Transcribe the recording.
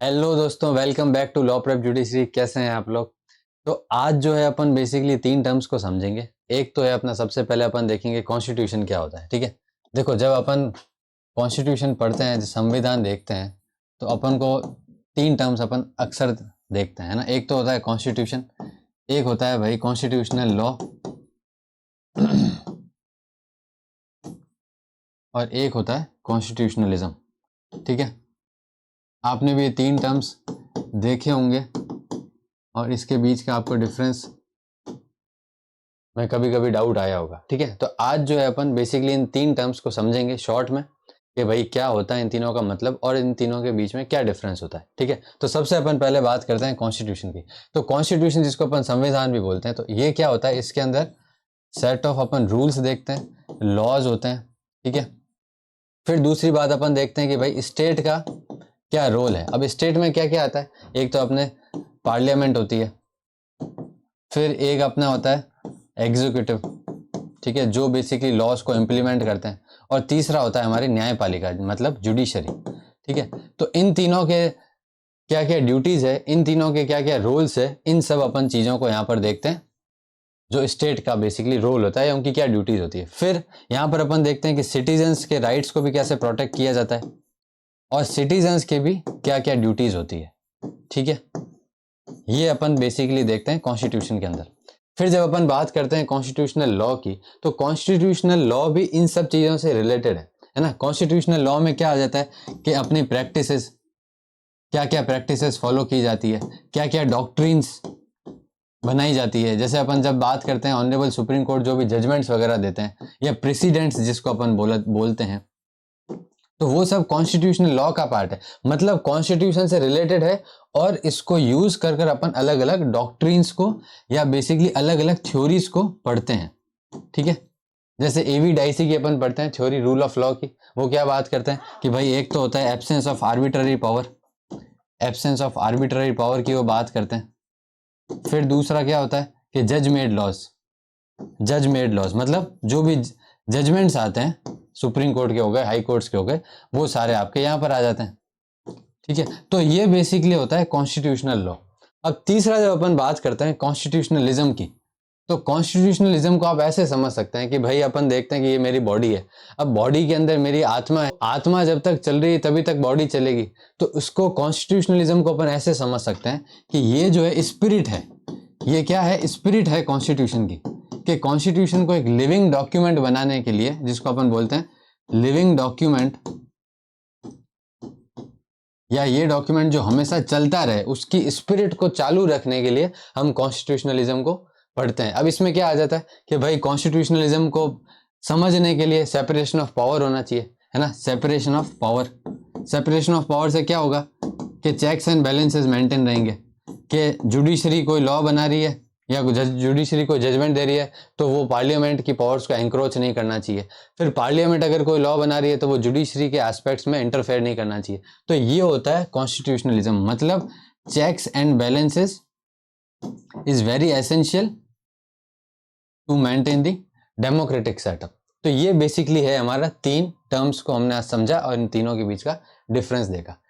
Hello दोस्तों, welcome back to law prep judiciary. कैसे हैं आप लोग? तो आज जो है अपन बेसिकली तीन टर्म्स को समझेंगे। एक तो है अपना, सबसे पहले अपन देखेंगे कॉन्स्टिट्यूशन क्या होता है। ठीक है, देखो जब अपन कॉन्स्टिट्यूशन पढ़ते हैं, संविधान देखते हैं, तो अपन को तीन टर्म्स अपन अक्सर देखते हैं, है ना। एक तो होता है कॉन्स्टिट्यूशन, एक होता है भाई कॉन्स्टिट्यूशनल लॉ, और एक होता है कॉन्स्टिट्यूशनलिज्म। ठीक है, आपने भी ये तीन टर्म्स देखे होंगे और इसके बीच का आपको डिफरेंस में कभी कभी डाउट आया होगा। ठीक है, तो आज जो है अपन बेसिकली इन तीन टर्म्स को समझेंगे शॉर्ट में कि भाई क्या होता है इन तीनों का मतलब और इन तीनों के बीच में क्या डिफरेंस होता है। ठीक है, तो सबसे अपन पहले बात करते हैं कॉन्स्टिट्यूशन की। तो कॉन्स्टिट्यूशन, जिसको अपन संविधान भी बोलते हैं, तो ये क्या होता है? इसके अंदर सेट ऑफ अपन रूल्स देखते हैं, लॉज होते हैं। ठीक है, फिर दूसरी बात अपन देखते हैं कि भाई स्टेट का क्या रोल है। अब स्टेट में क्या क्या आता है? एक तो अपने पार्लियामेंट होती है, फिर एक अपना होता है एग्जीक्यूटिव, ठीक है, जो बेसिकली लॉज को इम्प्लीमेंट करते हैं, और तीसरा होता है हमारी न्यायपालिका, मतलब जुडिशरी। ठीक है, तो इन तीनों के क्या क्या ड्यूटीज है, इन तीनों के क्या क्या रोल्स है, इन सब अपन चीज़ों को यहाँ पर देखते हैं। जो स्टेट का बेसिकली रोल होता है या उनकी क्या ड्यूटीज होती है। फिर यहाँ पर अपन देखते हैं कि सिटीजन्स के राइट्स को भी कैसे प्रोटेक्ट किया जाता है, और सिटीजन्स के भी क्या क्या ड्यूटीज होती है। ठीक है, ये अपन बेसिकली देखते हैं कॉन्स्टिट्यूशन के अंदर। फिर जब अपन बात करते हैं कॉन्स्टिट्यूशनल लॉ की, तो कॉन्स्टिट्यूशनल लॉ भी इन सब चीज़ों से रिलेटेड है ना। कॉन्स्टिट्यूशनल लॉ में क्या आ जाता है कि अपनी प्रैक्टिसेस, क्या क्या प्रैक्टिसेस फॉलो की जाती है, क्या क्या डॉक्ट्रिन्स बनाई जाती है। जैसे अपन जब बात करते हैं ऑनरेबल सुप्रीम कोर्ट जो भी जजमेंट्स वगैरह देते हैं, या प्रेसिडेंट्स जिसको अपन बोलते हैं, तो वो सब कॉन्स्टिट्यूशनल लॉ का पार्ट है। मतलब कॉन्स्टिट्यूशन से रिलेटेड है, और इसको यूज कर कर अपन अलग अलग डॉक्ट्रिन्स को या बेसिकली अलग अलग थ्योरीज को पढ़ते हैं। ठीक है, जैसे एवी डाइसी की अपन पढ़ते हैं थ्योरी रूल ऑफ लॉ की। वो क्या बात करते हैं कि भाई एक तो होता है absence of arbitrary power, absence of arbitrary power की वो बात करते हैं। फिर दूसरा क्या होता है कि जज मेड लॉज, जज मेड लॉज मतलब जो भी जजमेंट्स आते हैं, सुप्रीम कोर्ट के हो गए, हाई कोर्ट्स के हो गए, वो सारे आपके यहाँ पर आ जाते हैं। ठीक है, तो ये बेसिकली होता है कॉन्स्टिट्यूशनल लॉ। अब तीसरा जब अपन बात करते हैं कॉन्स्टिट्यूशनलिज्म की, तो कॉन्स्टिट्यूशनलिज्म को आप ऐसे समझ सकते हैं कि भाई अपन देखते हैं कि ये मेरी बॉडी है, अब बॉडी के अंदर मेरी आत्मा है, आत्मा जब तक चल रही है तभी तक बॉडी चलेगी। तो उसको कॉन्स्टिट्यूशनलिज्म को अपन ऐसे समझ सकते हैं कि ये जो है स्पिरिट है, ये क्या है? स्पिरिट है कॉन्स्टिट्यूशन की, कि कॉन्स्टिट्यूशन को एक लिविंग डॉक्यूमेंट बनाने के लिए, जिसको अपन बोलते हैं लिविंग डॉक्यूमेंट, या ये डॉक्यूमेंट जो हमेशा चलता रहे, उसकी स्पिरिट को चालू रखने के लिए हम कॉन्स्टिट्यूशनलिज्म को पढ़ते हैं। अब इसमें क्या आ जाता है कि भाई कॉन्स्टिट्यूशनलिज्म को समझने के लिए सेपरेशन ऑफ पावर होना चाहिए, है ना। Separation of power, separation of power से क्या होगा कि चेक्स एंड बैलेंसेस मेंटेन रहेंगे, कि जुडिशरी कोई लॉ बना रही है या जुडिशरी कोई जजमेंट दे रही है, तो वो पार्लियामेंट की पावर्स को एंक्रोच नहीं करना चाहिए। फिर पार्लियामेंट अगर कोई लॉ बना रही है तो वो जुडिशरी के एस्पेक्ट्स में इंटरफेयर नहीं करना चाहिए। तो ये होता है कॉन्स्टिट्यूशनलिज्म, मतलब checks and balances is very essential to maintain the democratic setup. तो ये बेसिकली है हमारा, तीन टर्म्स को हमने आज समझा और इन तीनों के बीच का डिफरेंस देखा।